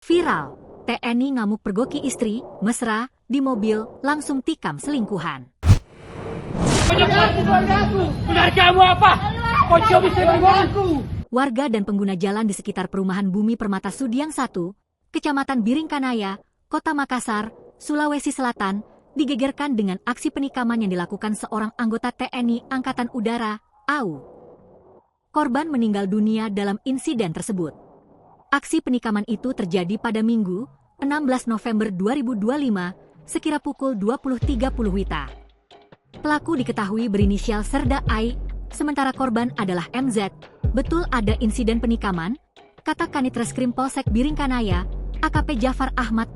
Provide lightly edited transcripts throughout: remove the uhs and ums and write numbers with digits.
Viral, TNI ngamuk pergoki istri, mesra, di mobil, langsung tikam selingkuhan. Benar kamu apa? Kocok bisa bergolongku. Warga dan pengguna jalan di sekitar perumahan Bumi Permata Sudiang 1, Kecamatan Biringkanaya, Kota Makassar, Sulawesi Selatan, digegerkan dengan aksi penikaman yang dilakukan seorang anggota TNI Angkatan Udara, AU. Korban meninggal dunia dalam insiden tersebut. Aksi penikaman itu terjadi pada Minggu, 16 November 2025, sekira pukul 20.30 WITA. Pelaku diketahui berinisial Serda Ai, sementara korban adalah MZ. Betul ada insiden penikaman? Kata Kanit Reskrim Polsek Biringkanaya, AKP Jafar Ahmad.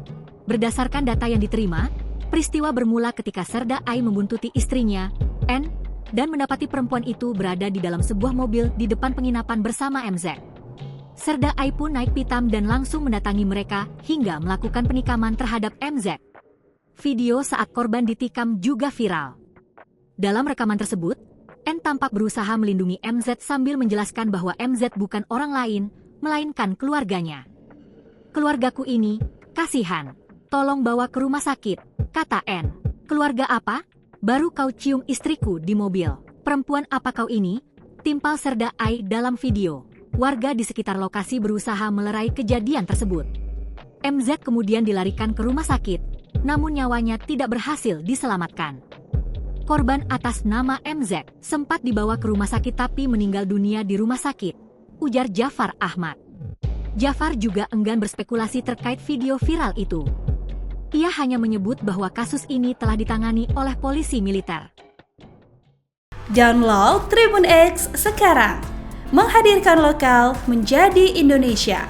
Berdasarkan data yang diterima, peristiwa bermula ketika Serda Ai membuntuti istrinya, N, dan mendapati perempuan itu berada di dalam sebuah mobil di depan penginapan bersama MZ. Serda Ai pun naik pitam dan langsung mendatangi mereka hingga melakukan penikaman terhadap MZ. Video saat korban ditikam juga viral. Dalam rekaman tersebut, N tampak berusaha melindungi MZ sambil menjelaskan bahwa MZ bukan orang lain, melainkan keluarganya. Keluargaku ini, kasihan. Tolong bawa ke rumah sakit, kata N. Keluarga apa? Baru kau cium istriku di mobil. Perempuan apa kau ini? Timpal Serda Ai dalam video. Warga di sekitar lokasi berusaha melerai kejadian tersebut. MZ kemudian dilarikan ke rumah sakit, namun nyawanya tidak berhasil diselamatkan. Korban atas nama MZ sempat dibawa ke rumah sakit tapi meninggal dunia di rumah sakit, ujar Jafar Ahmad. Jafar juga enggan berspekulasi terkait video viral itu. Ia hanya menyebut bahwa kasus ini telah ditangani oleh polisi militer. Download Tribun X sekarang, menghadirkan lokal menjadi Indonesia.